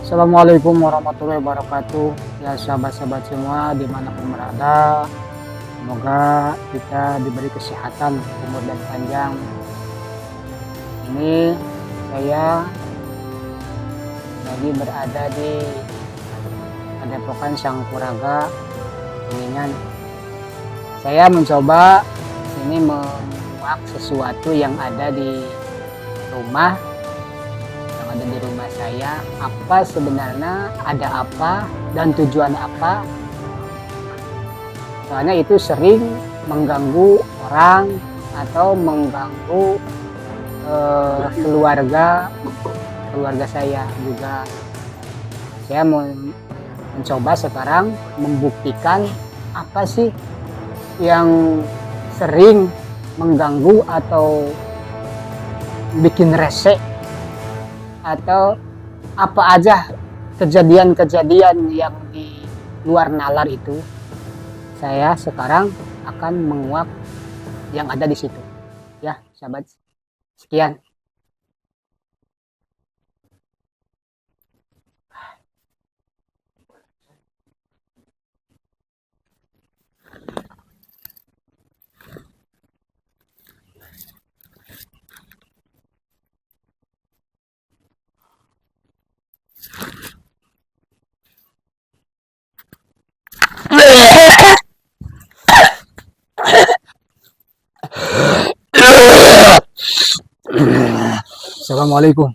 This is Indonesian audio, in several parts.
Assalamualaikum warahmatullahi wabarakatuh. Ya sahabat-sahabat semua dimanapun berada, semoga kita diberi kesehatan, umur dan panjang. Ini saya lagi berada di Padepokan Sangkuraga Kuningan. Saya mencoba sini menguak sesuatu yang ada di rumah saya, apa sebenarnya, ada apa dan tujuan apa. Soalnya itu sering mengganggu orang atau mengganggu keluarga saya juga. Saya mau mencoba sekarang membuktikan apa sih yang sering mengganggu atau bikin resek, atau apa aja kejadian-kejadian yang di luar nalar itu. Saya sekarang akan menguak yang ada di situ. Ya, sahabat. Sekian. Assalamualaikum.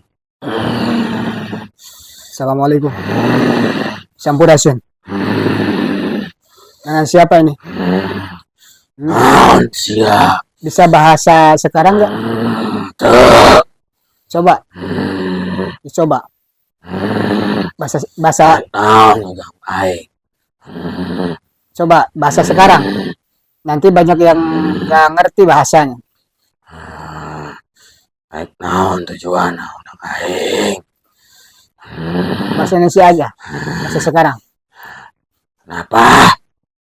Assalamualaikum. Sampurasun. Nah, siapa ini? Siap. Bisa bahasa sekarang nggak? Coba. Coba. Bahasa. Coba bahasa sekarang. Nanti banyak yang nggak ngerti bahasanya. Baik, naon tujuan udah aing. Bahasa Indonesia aja. Bahasa sekarang. Kenapa?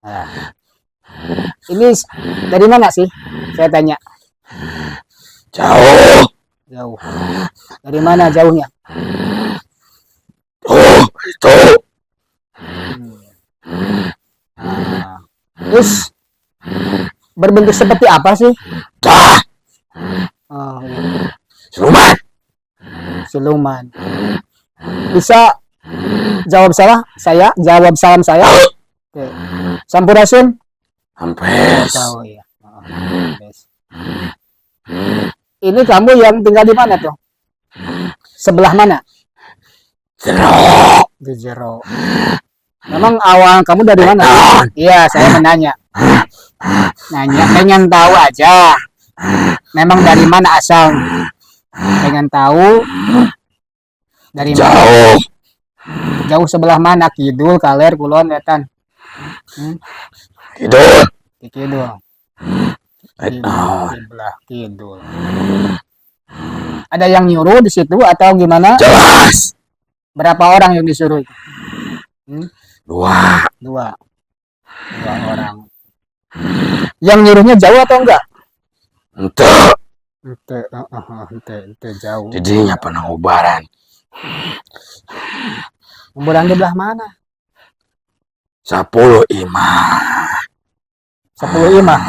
Nah. Ini dari mana sih? Saya tanya. Jauh. Jauh. Dari mana jauhnya? Itu. Nah. Terus berbentuk seperti apa sih? Oh, iya. Siluman. Siluman. Bisa jawab salah saya? Jawab salam saya? Oke. Sampurasun. Hampes. Oh, iya. Ini kamu yang tinggal di mana tuh? Sebelah mana? Jero. Di Jero. Memang awal kamu dari mana? Iya, saya menanya. Nanya, pengen tahu aja. Memang dari mana asal? Pengen tahu dari mana? Jauh. Jauh sebelah mana? Kidul, kaler, kulon, wetan. Kidul. Kidul. Sebelah kidul. Ada yang nyuruh di situ atau gimana? Jelas. Berapa orang yang disuruh? Dua orang. Yang nyuruhnya jauh atau enggak? Ente jauh. Jadinya pernah ubaran. Ubaran di belah mana? 10 imah. 10 imah.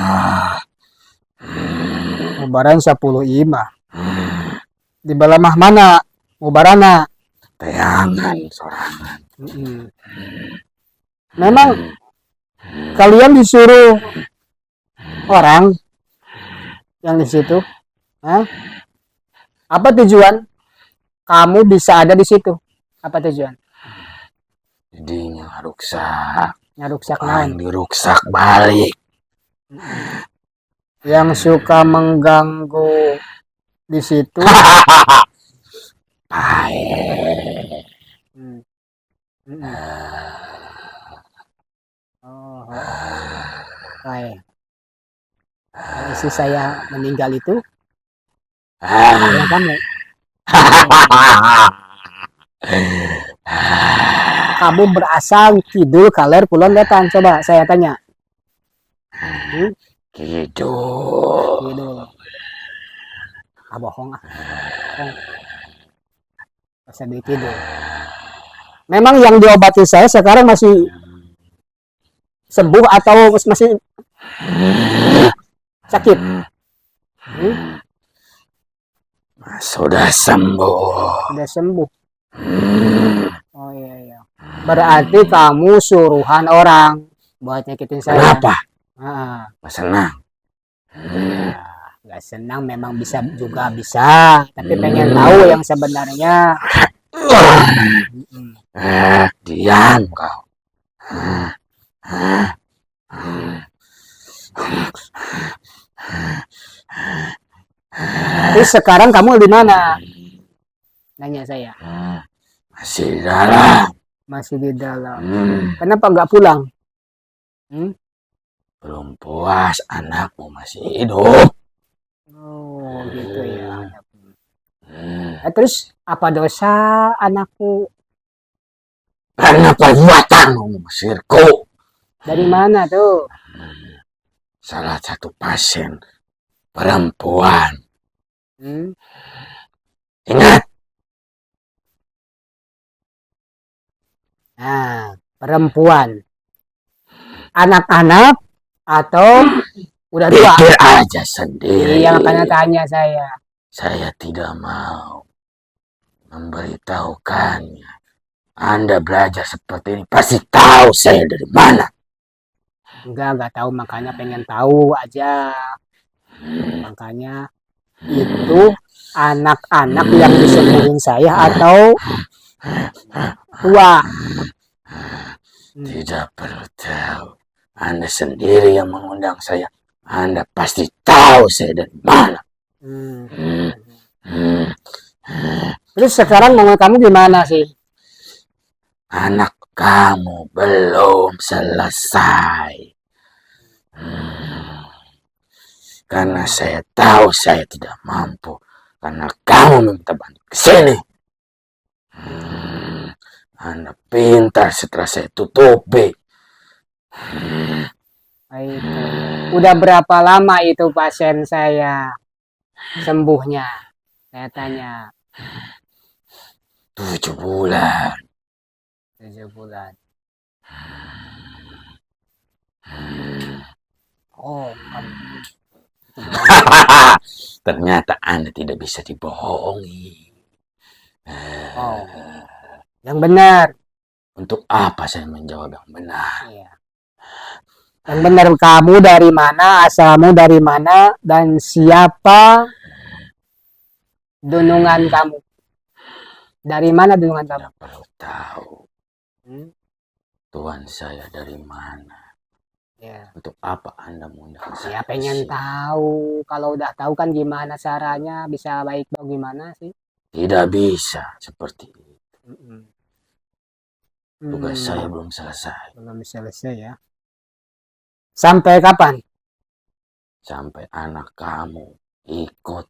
Ubaran 10 imah. Di belah mana? Ubarana. Teangan sorangan. Memang kalian disuruh orang yang di situ? Apa tujuan kamu bisa ada di situ? Apa tujuan? Jadi ngaruksak. Ngaruksak naon? Diruksak balik. Yang suka mengganggu di situ. Isi saya meninggal itu ya kamu. Kamu berasal kidul, kaler, kulon, wetan. Coba saya tanya. Kidul. Bohong ah. Bohong. Bisa di kidul. Memang yang diobati saya sekarang masih sembuh atau masih sakit? Hmm? Sudah sembuh. Sudah sembuh. Oh iya. Berarti kamu suruhan orang buat nyakitin saya. Kenapa? Ah, Nggak senang. nggak senang memang bisa juga bisa, tapi pengen tahu yang sebenarnya. Diam kau. Tapi sekarang kamu di mana? Nanya saya. Masih di dalam. Masih di dalam. Kenapa nggak pulang? Belum puas, anakmu masih hidup. Oh gitu ya. Terus apa dosa anakku? Karena perbuatanmu mengusirku. Dari mana tuh? Salah satu pasien perempuan. Ingat. Nah, perempuan. Anak-anak atau udah tua? Pikir aja sendiri. Iya, makanya tanya saya. Saya tidak mau memberitahukannya. Anda belajar seperti ini pasti tahu saya dari mana. Enggak tahu, makanya pengen tahu aja. Makanya itu anak-anak yang disembuhin saya atau tua? Tidak perlu tahu. Anda sendiri yang mengundang saya. Anda pasti tahu saya dari mana. Terus sekarang mau kamu gimana sih? Anak kamu belum selesai. Karena saya tahu saya tidak mampu. Karena kamu minta bantu ke sini. Anda pintar setelah saya tutupi. Udah berapa lama itu pasien saya sembuhnya? Saya tanya. 7 bulan. 7 bulan. Oh, ternyata Anda tidak bisa dibohongi. Yang benar. Untuk apa saya menjawab yang benar? Iya. Yang benar, kamu dari mana, asalmu dari mana, dan siapa dunungan kamu? Dari mana dunungan kamu? Tidak perlu tahu. Tuhan saya dari mana? Ya. Untuk apa Anda mengundang saya? Ya pengen tahu. Kalau udah tahu kan gimana caranya bisa baik bagaimana sih? Tidak bisa seperti itu. Tugas saya belum selesai. Belum selesai ya. Sampai kapan? Sampai anak kamu ikut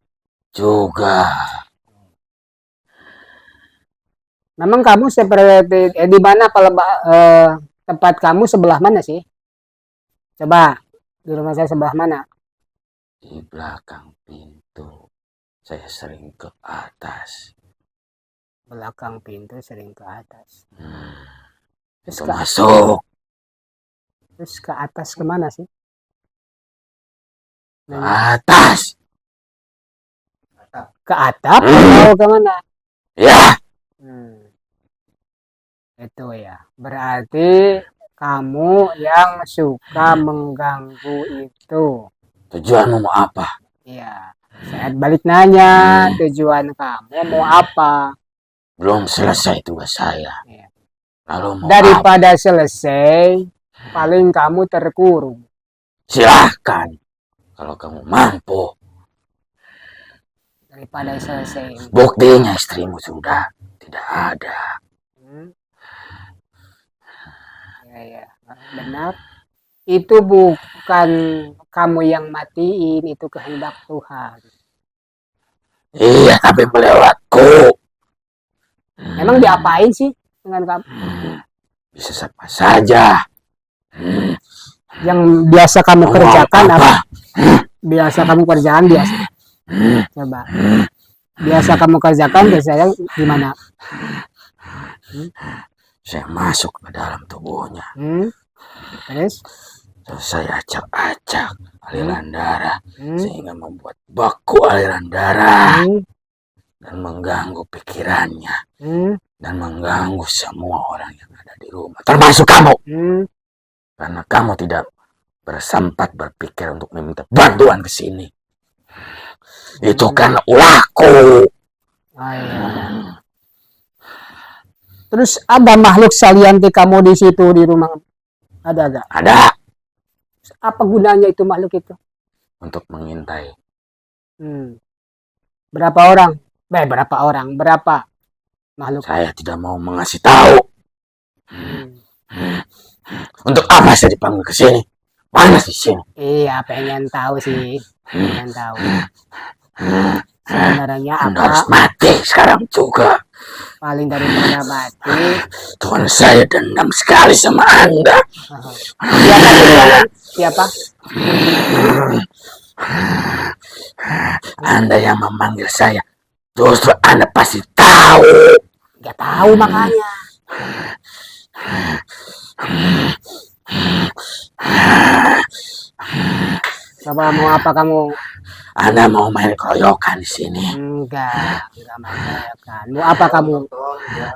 juga. Memang kamu seperti di mana tempat kamu sebelah mana sih? Coba di rumah saya sebelah mana? Di belakang pintu. Saya sering ke atas. Belakang pintu sering ke atas. Terus masuk. Terus ke atas kemana sih? Ke atas. Ke atap atau kemana? Ya. Itu ya. Berarti kamu yang suka mengganggu itu. Tujuanmu mau apa? Iya. Saya balik nanya, tujuan kamu mau apa? Belum selesai tugas saya. Iya. Lalu mau daripada apa? Selesai, paling kamu terkurung. Silahkan. Kalau kamu mampu. Daripada selesai. Buktinya istrimu sudah tidak ada. Ya, benar. Itu bukan kamu yang matiin, itu kehendak Tuhan. Iya, tapi melewatku. Emang diapain sih dengan kamu? Bisa siapa saja. Yang biasa kamu kerjakan apa? Biasa kamu kerjakan biasa. Coba. Biasa kamu kerjakan biasanya gimana? Saya masuk ke dalam tubuhnya. Terus? Terus saya acak-acak aliran darah Hmm. sehingga membuat beku aliran darah Hmm. dan mengganggu pikirannya dan mengganggu semua orang yang ada di rumah, termasuk kamu. Karena kamu tidak bersempat berpikir untuk meminta bantuan ke sini. Itu karena ulahku. Oh, iya. Terus ada makhluk salianti kamu di situ di rumah? Ada gak? Ada. Apa gunanya itu makhluk itu? Untuk mengintai. Berapa orang? Berapa makhluk? Saya tidak mau mengasih tahu. Untuk apa saya dipanggil ke sini? Panas di sini. Iya, pengen tahu sih. Pengen tahu. Sebenarnya Anda apa? harus mati sekarang juga. Paling daripada mati. Tuhan, saya dendam sekali sama Anda. Siapa? Anda yang memanggil saya. Justru Anda pasti tahu. Gak tahu makanya. Coba mau apa kamu? Anda mau main keroyokan di sini? Enggak main keroyokan. Mau apa kamu?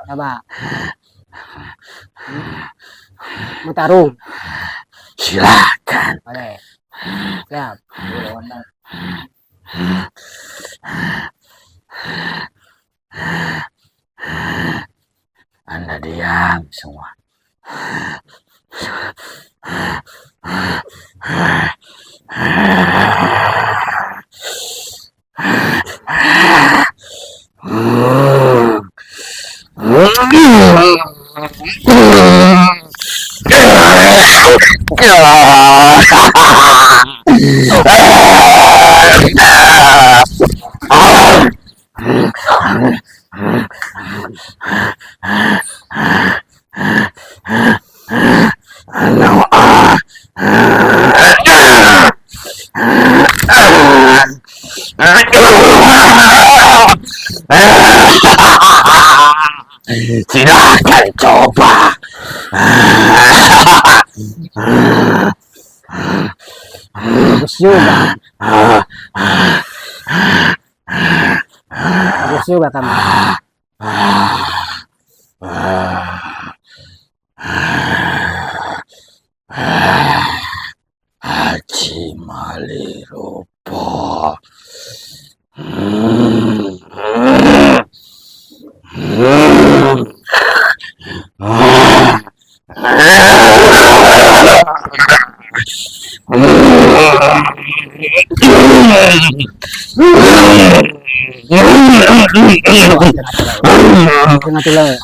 Coba. Mau tarung? Silakan. Boleh. Siap. Anda diam semua. Silakan coba. Bagus juga. Bagus juga kamu. Haji Malirupo. Tengah-tengah.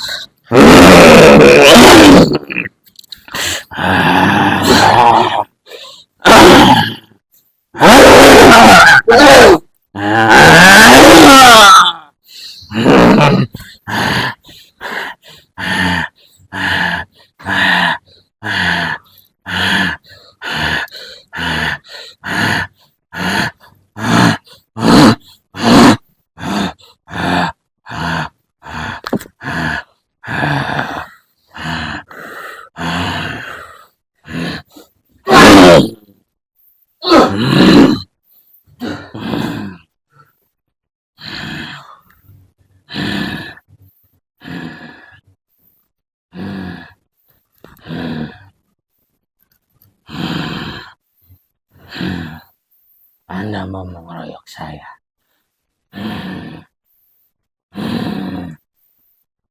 Anda mau mengeroyok saya.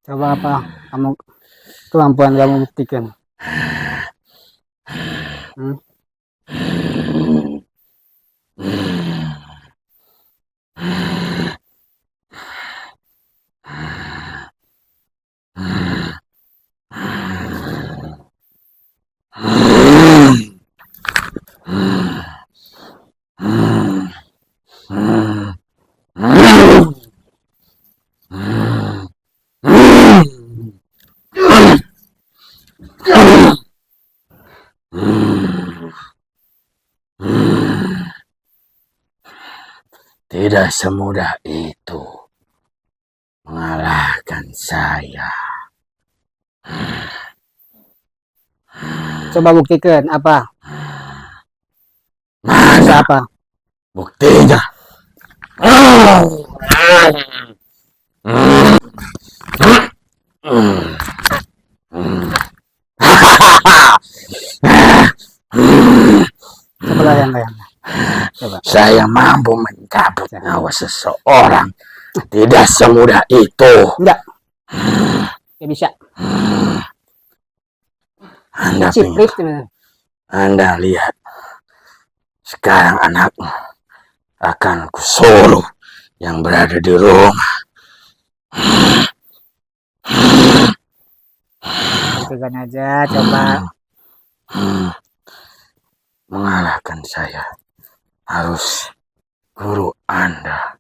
Coba apa kamu kemampuan kamu buktikan. Tidak semudah itu mengalahkan saya. Coba buktikan apa? Mana Bisa apa? buktinya? Coba layang-layang. Coba. Saya mampu mencabut nyawa seseorang. Tidak semudah itu. Enggak. Ya bisa. Anda Ciprit. Anda lihat. Sekarang anakmu akan kusuruh yang berada di rumah. Buktikan aja, coba. Mengalahkan saya harus guru Anda.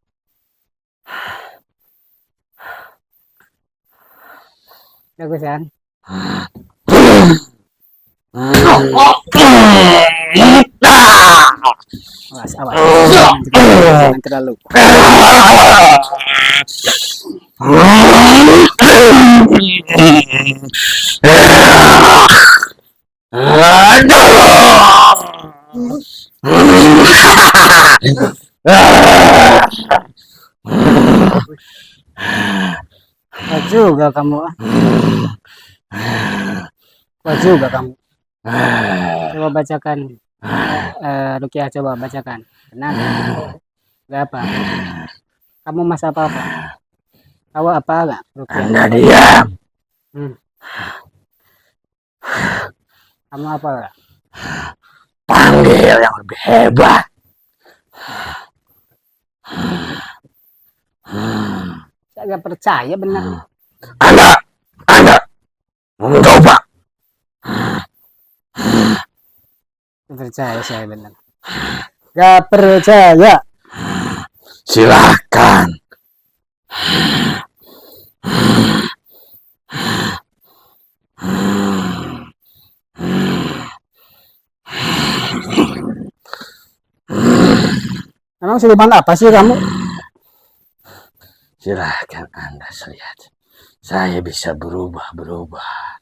Bagusan. Awas, awas. Jangan terlalu. Kuat juga kamu. Kuat juga kamu. Coba bacakan. Rukiah, coba bacakan. Tenang. Gak apa. Kamu masa apa-apa? Tahu apa gak? Rukiah. Anda diam. Kamu apa gak? Panggil yang lebih hebat. Saya gak percaya benar. Anda mencoba. Percaya saya benar. Gak percaya. Silakan. Memang siluman apa sih kamu? Silakan Anda lihat. Saya bisa berubah-berubah.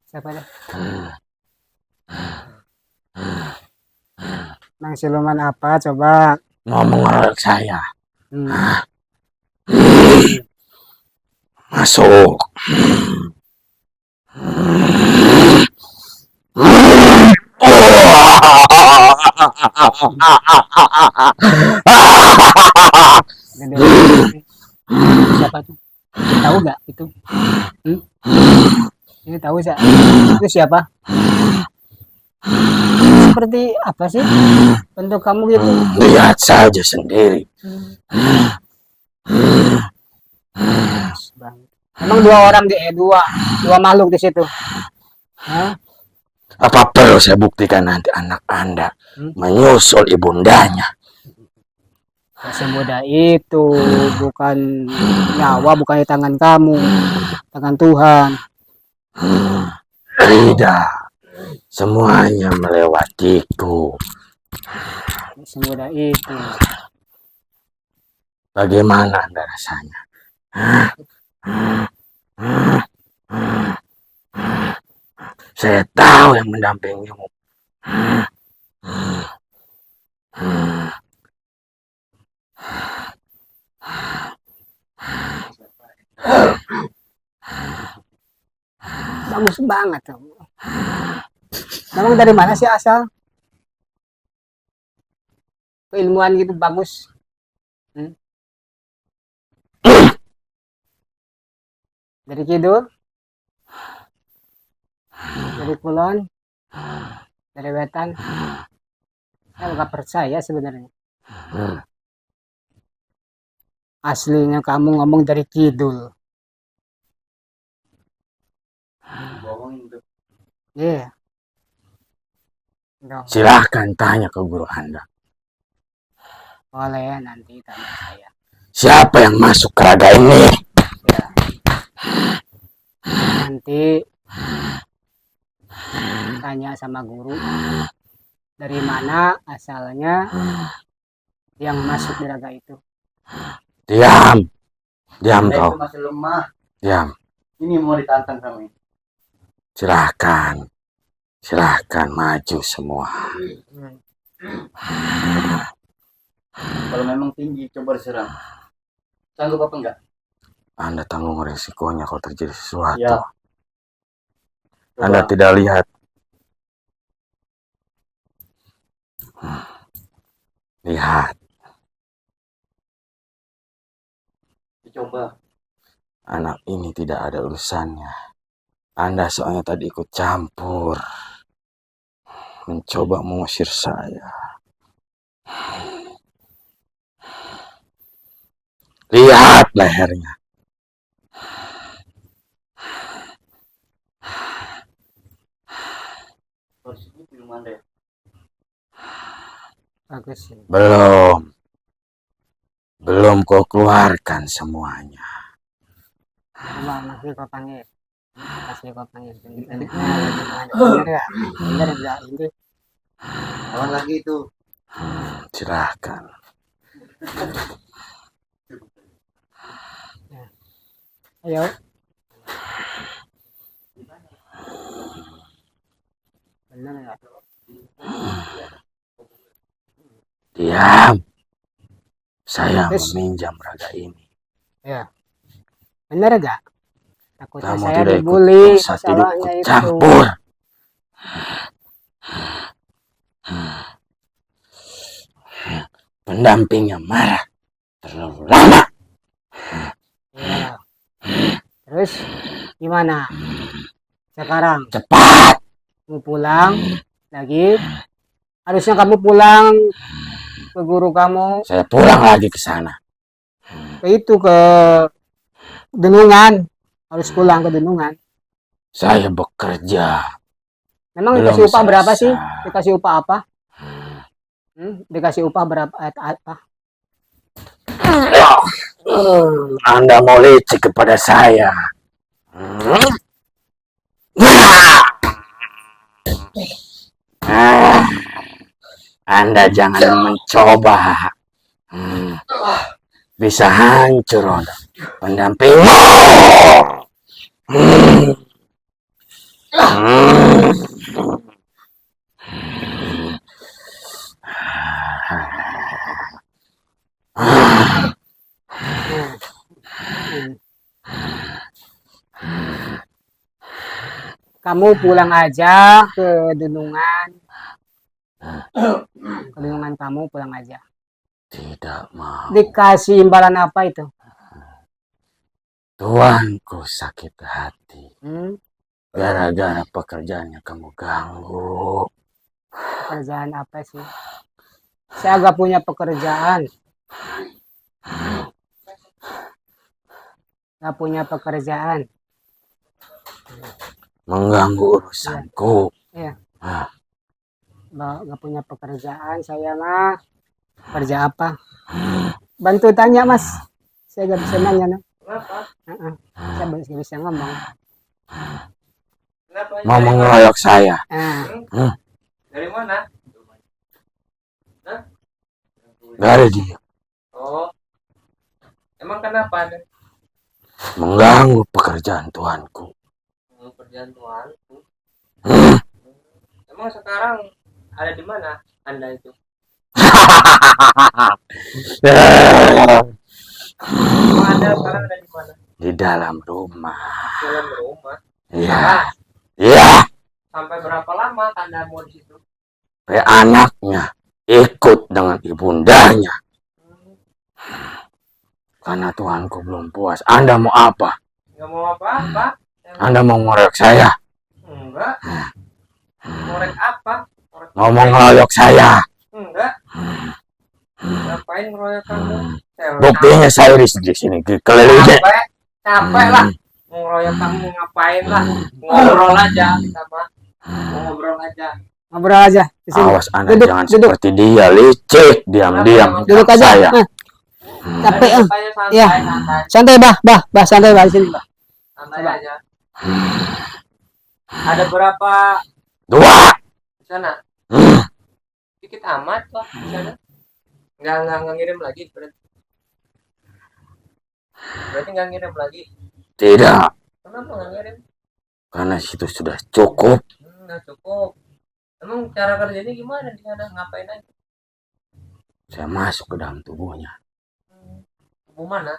Siapa dah? Memang siluman apa? Coba. Ngomong oleh saya. Masuk. Siapa tuh? Tahu gak itu? Ini tahu gak? Itu siapa? Seperti apa sih bentuk kamu gitu? Lihat saja sendiri. Emang dua orang dua makhluk di situ. Hah? Apa perlu saya buktikan nanti anak Anda menyusul ibundanya? Ya, semudah itu, bukan nyawa, bukan di tangan kamu, tangan Tuhan. Tidak, semuanya melewatiku. Semudah itu. Bagaimana Anda rasanya? Saya tahu yang mendampingimu. Bagus banget kamu. Memang dari mana sih asal? Keilmuan gitu bagus. Dari kidul? Dari kulon? Dari wetan? Saya nggak percaya sebenarnya. Aslinya kamu ngomong dari kidul. Iya. Yeah. Silahkan tanya ke guru Anda. Boleh, nanti tanya saya. Siapa yang masuk ke raga ini? Ya. Nanti tanya sama guru. Dari mana asalnya yang masuk di raga itu? Diam. Diam Anda kau. itu masih lemah. Diam. Ini mau ditantang kami. Silahkan. Silahkan maju semua. Kalau memang tinggi, coba serang. Sanggup apa enggak? Anda tanggung resikonya kalau terjadi sesuatu. Ya. Anda Coba. tidak lihat. Lihat. Coba. Anak ini tidak ada urusannya. Anda soalnya tadi ikut campur. Mencoba mengusir saya. Lihat lehernya. Belum. Belum kau keluarkan semuanya. Coba masih kau panggil. Masih kau panggil. Bener ya? Bener enggak ini? Kawan lagi itu. Silahkan. Ayo. Bener enggak? Diam. Saya meminjam raga ini. Ya. Bener enggak? Takutnya Kamu saya tidak dibully. ikut Masalahnya itu. campur. Pendampingnya marah. Terlalu lama. Ya. Terus gimana? Sekarang Cepat. mau pulang lagi? Harusnya kamu pulang ke guru kamu. Saya pulang lagi ke sana. Ke Denungan. Harus pulang ke Denungan. Saya bekerja. Memang Belum dikasih upah berapa selesai. sih? Dikasih upah apa? Dikasih upah berapa? Apa? Anda mau licik kepada saya. Anda jangan mencoba. Bisa hancur roda pendampingmu. Kamu pulang aja ke Denungan. Ke Denungan kamu pulang aja. Tidak mau. Dikasih imbalan apa itu? Tuanku sakit hati. Gara-gara pekerjaannya kamu ganggu. Pekerjaan apa sih? Saya agak punya pekerjaan. Gak punya pekerjaan. Mengganggu urusanku. Iya. Gak punya pekerjaan saya mah. Kerja apa? Bantu tanya mas. Saya gak bisa nanya. Kenapa? Saya gak bisa ngomong. Mau mengeroyok saya. Dari mana? Dari dia. Oh. Emang kenapa? Mengganggu pekerjaan tuanku. Pekerjaan tuanku. Emang sekarang ada di mana Anda itu? Emang Anda sekarang ada di mana? Di dalam rumah. Dalam rumah. Iya. Iya. Sampai berapa lama Anda mau di situ? Sampai anaknya ikut dengan ibundanya. Karena tuanku belum puas. Anda mau apa? Nggak mau apa-apa. Anda mau ngorek saya? Enggak. Ngorek apa? Mau mengeroyok saya? Enggak. Ngapain ngeroyok kamu? Buktinya saya di sini keliling. Capek lah. Ngeroyok kamu ngapain lah? Ngobrol aja kita mah. Ngobrol aja. Ngobrol aja. Awas Anda jangan seperti dia, licik, diam-diam. Duduk aja. Saya. Capek ya. Santai bah, santai bah sini bah. Santai aja. Ada berapa? 2. Di sana. Dikit amat lah di sana. Nggak ngirim lagi berarti. Berarti nggak ngirim lagi? Tidak, Kenapa nggak ngirim? karena situ sudah cukup. Nggak cukup. Emang cara kerjanya gimana di sana? Ngapain aja? Saya masuk ke dalam tubuhnya. Tubuh mana?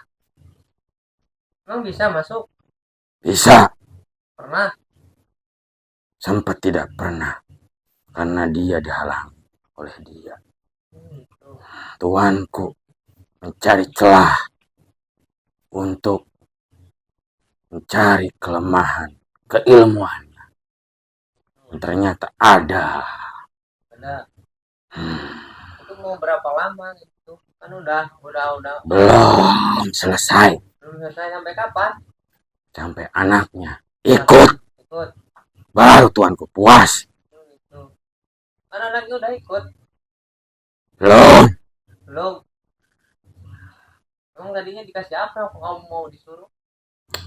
Emang bisa masuk? Bisa, Pernah? sempat tidak pernah. Karena dia dihalangi oleh dia. Gitu. Tuanku mencari celah untuk mencari kelemahan keilmuannya. Ternyata ada. Ada. Hmm, Itu mau berapa lama gitu? Kan udah. belum selesai. Belum selesai sampai kapan? Sampai anaknya ikut. Ikut. Baru tuanku puas. Gitu. Kan anaknya udah ikut. Belum. Belum. Emang tadinya dikasih apa? Kamu mau disuruh?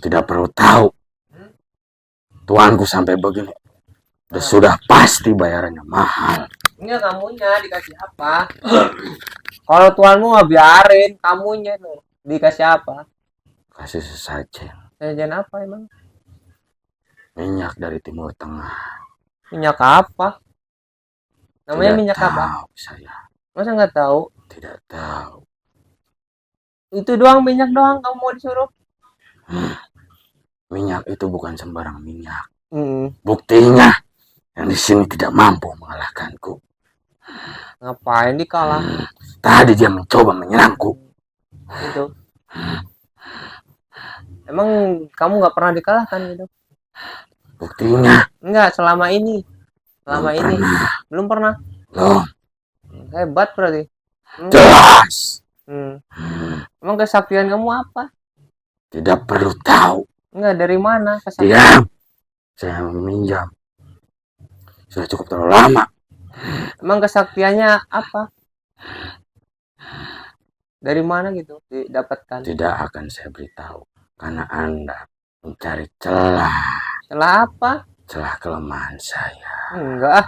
Tidak perlu tahu. Hmm? Tuanku sampai begini. Sudah pasti bayarannya mahal. Enggak, kamunya dikasih apa? Kalau tuanmu nggak biarin, kamunya tuh dikasih apa? Kasih sesajen. Jajan apa emang? Minyak dari Timur Tengah. Minyak apa? Namanya Tidak minyak tahu apa? saya. Masa nggak tahu? Tidak tahu. Itu doang, minyak doang kamu mau disuruh? Minyak itu bukan sembarang minyak. Hmm. Buktinya yang di sini tidak mampu mengalahkanku. Ngapain dikalah? Tadi dia mencoba menyerangku. Itu. Emang kamu nggak pernah dikalahkan gitu? Buktinya Enggak, selama ini. Selama belum ini. pernah. Belum pernah. Belum. Hebat berarti. Jelas. Emang kesaktian kamu apa? Tidak perlu tahu. Enggak, dari mana kesaktian? Diam. Saya meminjam. Sudah cukup terlalu lama. Emang kesaktiannya apa? Dari mana gitu didapatkan? Tidak akan saya beritahu. Karena Anda mencari celah. Celah apa? Celah kelemahan saya. Enggak.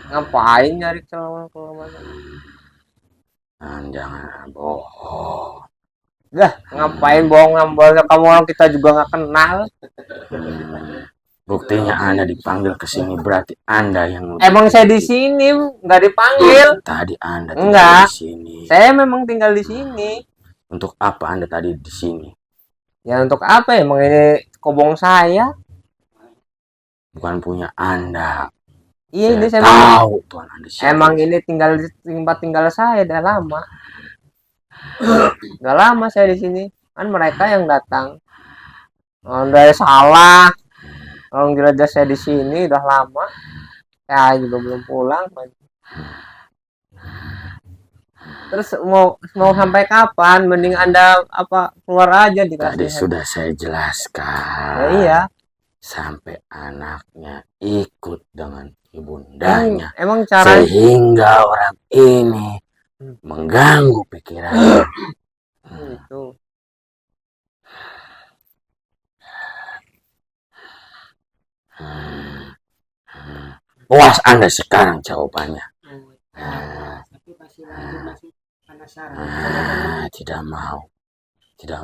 Ngapain nyari celah kelemahan? Jangan bohong. Dah, ngapain bohong nambah kamu orang kita juga nggak kenal. Buktinya Anda dipanggil ke sini berarti Anda yang Emang saya di sini nggak dipanggil. Tadi Anda Enggak. di sini. Saya memang tinggal di sini. Untuk apa Anda tadi di sini? Ya untuk apa? Emang ini kobong saya? Bukan punya Anda. Iya, ini saya tahu Tuhan Anda siapa. emang ini tinggal di tempat tinggal saya udah lama. Udah lama saya di sini. Kan mereka yang datang. Udah salah. Orang jelas saya di sini udah lama. Saya juga belum pulang. Terus mau sampai kapan? Mending Anda keluar aja dikasih. Tadi sudah saya jelaskan. Ya, iya. Sampai anaknya ikut dengan ibundanya. Emang cara sehingga orang ini mengganggu pikirannya. Itu. Puas Anda sekarang jawabannya. Tapi masih penasaran. Tidak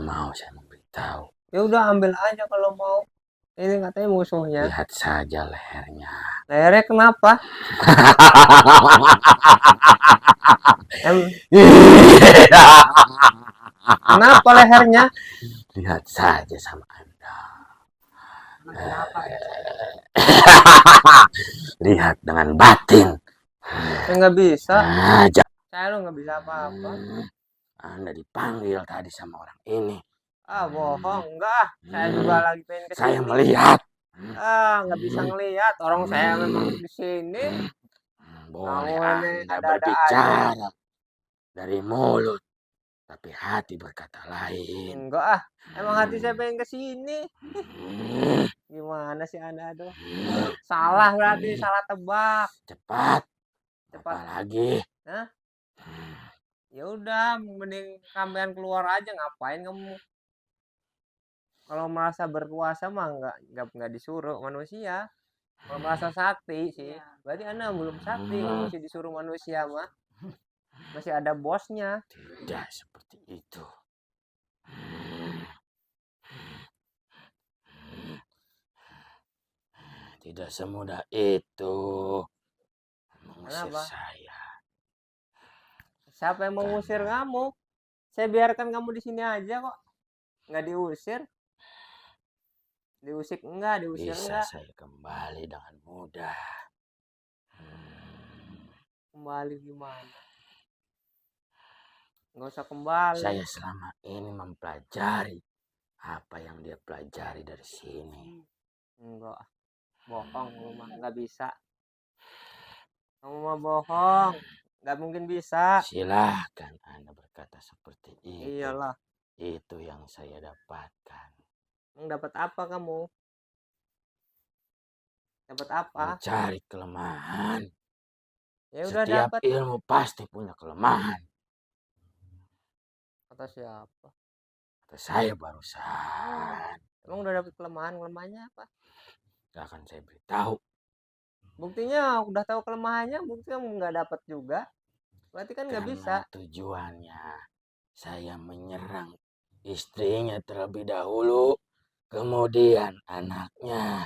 mau saya memberitahu. Ya udah ambil aja kalau mau. Ini katanya musuhnya. Lihat saja lehernya. Lehernya kenapa? Kenapa lehernya? Lihat saja sama Anda. Lihat dengan batin. Saya nggak bisa. Saya lo nggak bisa apa-apa. Anda dipanggil tadi sama orang ini. Bohong. Enggak. Saya juga lagi pengen kesini. Saya melihat. Nggak bisa ngelihat. Orang saya memang di sini. Boleh Anda berbicara dari mulut, tapi hati berkata lain. Enggak. Emang hati saya pengen kesini. Gimana sih Anda aduh? Salah berarti, salah tebak. Cepat. Apa lagi? Hah? Ya udah, mending kalian keluar aja. Ngapain kamu? Kalau merasa berkuasa mah nggak disuruh manusia. Kalau merasa sakti sih, berarti Anda belum sakti. Masih disuruh manusia mah. Masih ada bosnya. Tidak seperti itu. Tidak semudah itu mengusir Kenapa? saya. Siapa yang mengusir Karena kamu? Saya biarkan kamu di sini aja kok. Nggak diusir. Diusik enggak, diusir bisa enggak. saya kembali dengan mudah. Hmm, Kembali gimana? Nggak usah kembali. Saya selama ini mempelajari apa yang dia pelajari dari sini. Enggak, bohong lu mah. Nggak bisa. Kamu mah bohong. Nggak mungkin bisa. Silahkan Anda berkata seperti itu. Iyalah. Itu yang saya dapatkan. Emang dapat apa kamu? Dapat apa? Mencari kelemahan. Ya udah Setiap dapat. ilmu pasti punya kelemahan. Kata siapa? Kata saya barusan. Emang udah dapat kelemahan? Kelemahannya apa? Gak akan saya beritahu. Buktinya udah tahu kelemahannya, buktinya nggak dapat juga. Berarti kan nggak bisa. Karena tujuannya saya menyerang istrinya terlebih dahulu. Kemudian anaknya.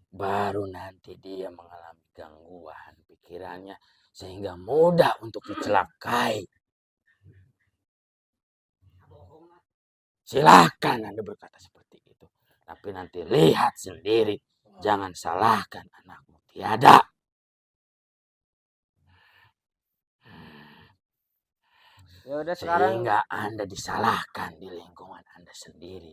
Baru nanti dia mengalami gangguan pikirannya. Sehingga mudah untuk dicelakai. Silakan Anda berkata seperti itu. Tapi nanti lihat sendiri. Jangan salahkan anakmu. Tiada. Ya udah sekarang. Sehingga Anda disalahkan di lingkungan Anda sendiri.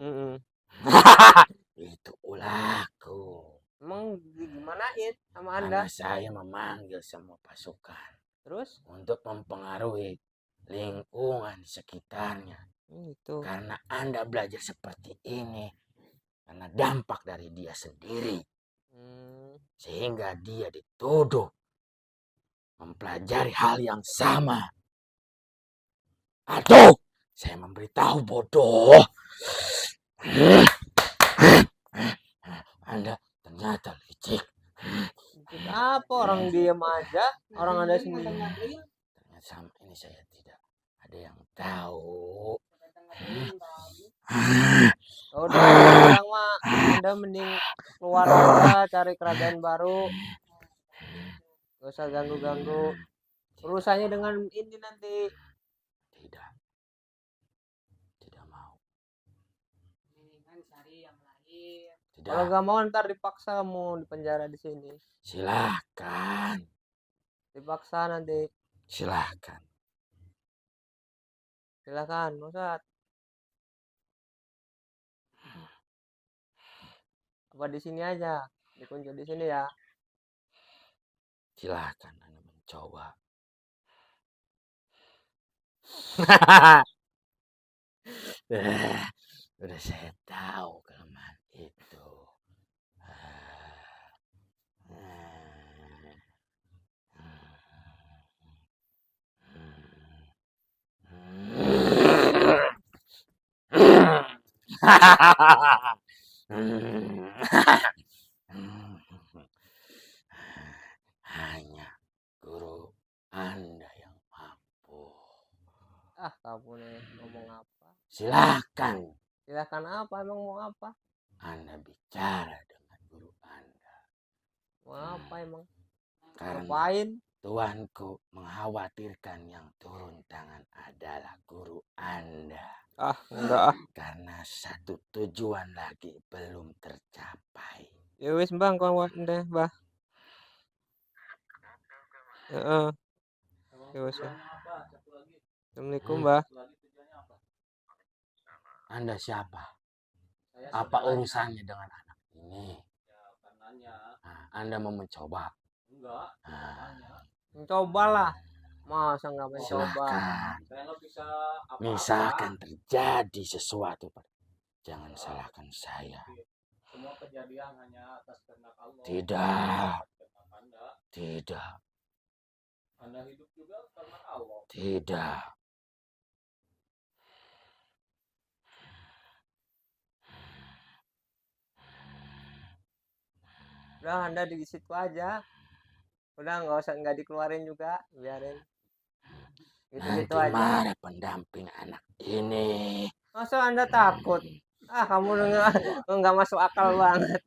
Itu ulahku. Emang gimanain sama Karena Anda? saya memanggil semua pasukan. Terus? Untuk mempengaruhi lingkungan sekitarnya. Itu. Karena Anda belajar seperti ini. Karena dampak dari dia sendiri. Sehingga dia dituduh mempelajari hal yang sama. Aduh, saya memberitahu bodoh. Anda ternyata licik. Licik apa? Orang diam aja. Orang Anda sendiri. Ternyata sama ini saya tidak ada yang tahu. Udah sekarang mah Anda mending keluar aja cari kerajaan baru. Gak usah ganggu-ganggu. Urusannya dengan ini nanti. Tidak. Tidak mau. Tidak. Kalau gak mau ntar dipaksa kamu di penjara di sini. Silahkan. Dipaksa nanti. Silahkan. Silakan, Ustaz. Apa di sini aja? Dikunci di sini ya. Silahkan Anda mencoba. Udah saya tahu kelemahan itu. Hanya guru Anda yang mampu. Kamu nih ngomong apa? Silahkan. Silakan apa? Emang mau apa? Anda bicara dengan guru Anda. Mau apa emang? Karena Ngapain? Tuanku mengkhawatirkan yang turun tangan adalah guru Anda. Enggak. Karena satu tujuan lagi belum tercapai. Ya wis bang, kawan deh, bah. Ya wis. Assalamualaikum, bah. Anda siapa? Apa urusannya dengan anak ini? Anda mau mencoba? Enggak. Mencobalah. Masa nggak mencoba? Silahkan. Misalkan terjadi sesuatu, jangan salahkan saya. Semua kejadian hanya atas kehendak Allah. Tidak. Tidak. Anda hidup juga karena Allah. Tidak. Udah Anda di situ aja. Udah nggak dikeluarin juga, biarin. Gitu-gitu Nanti aja. marah pendamping anak ini. Masa Anda takut? Ah, kamu nggak masuk akal banget.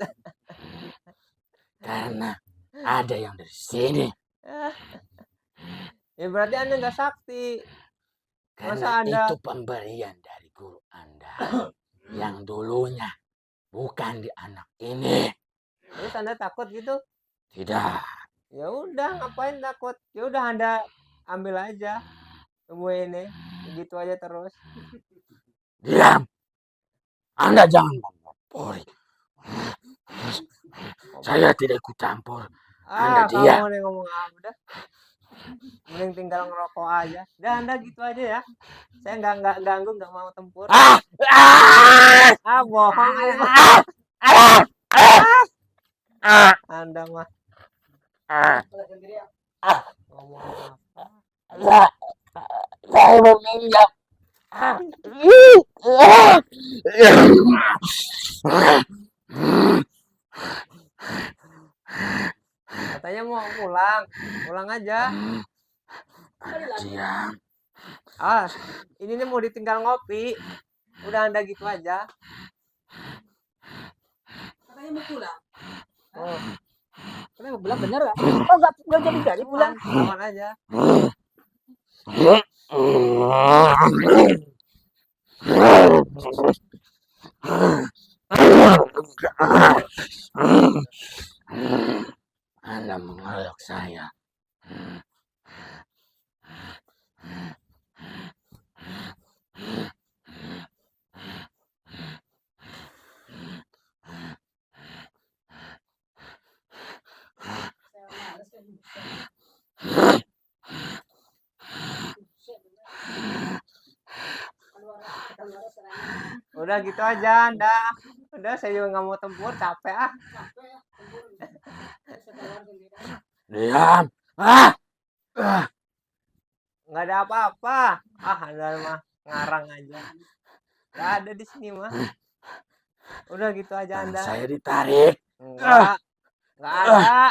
Karena ada yang dari sini. Ya berarti Anda nggak sakti. Karena Masa Anda itu pemberian dari guru Anda yang dulunya bukan di anak ini. terus Anda takut gitu? Tidak. Ya udah, ngapain takut? Ya udah Anda ambil aja ilmu ini. Begitu aja terus. Diam. Anda jangan mengompori. Saya tidak ikut campur. Anda diam. Kamu nih ngomong apa dah? Mending tinggal ngerokok aja. Dah Anda gitu aja ya. Saya nggak ganggu, nggak mau tempur. Ah! Ah! Bohong ya. Ah! Ah! Anda mah Ah! ngomong apa? Saya meminjam. Katanya mau pulang. Pulang aja. Diam. Ini nih mau ditinggal ngopi. Udah Anda gitu aja. Katanya mau pulang. Oh, Katanya mau pulang bener nggak? Oh nggak jadi pulang. aman aja. Anda mengeroyok saya. Udah gitu aja Anda. Udah saya juga nggak mau tempur, capek ah. Diam. Ah! Ah! Nggak ada apa-apa. Anda mah ngarang aja. Nggak ada di sini mah. Udah gitu aja Tangan Anda. saya ditarik. Nggak ada.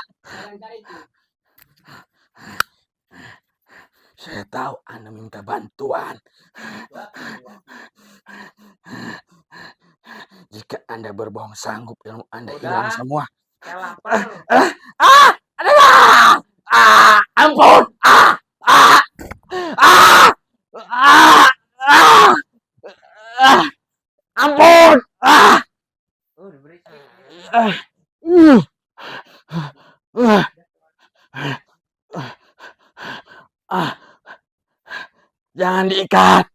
Saya tahu Anda minta bantuan. Jika Anda berbohong sanggup ilmu Anda hilang Udah. semua. Saya lapar. Ampun. Ampun. Udah berisik. Jangan diikat.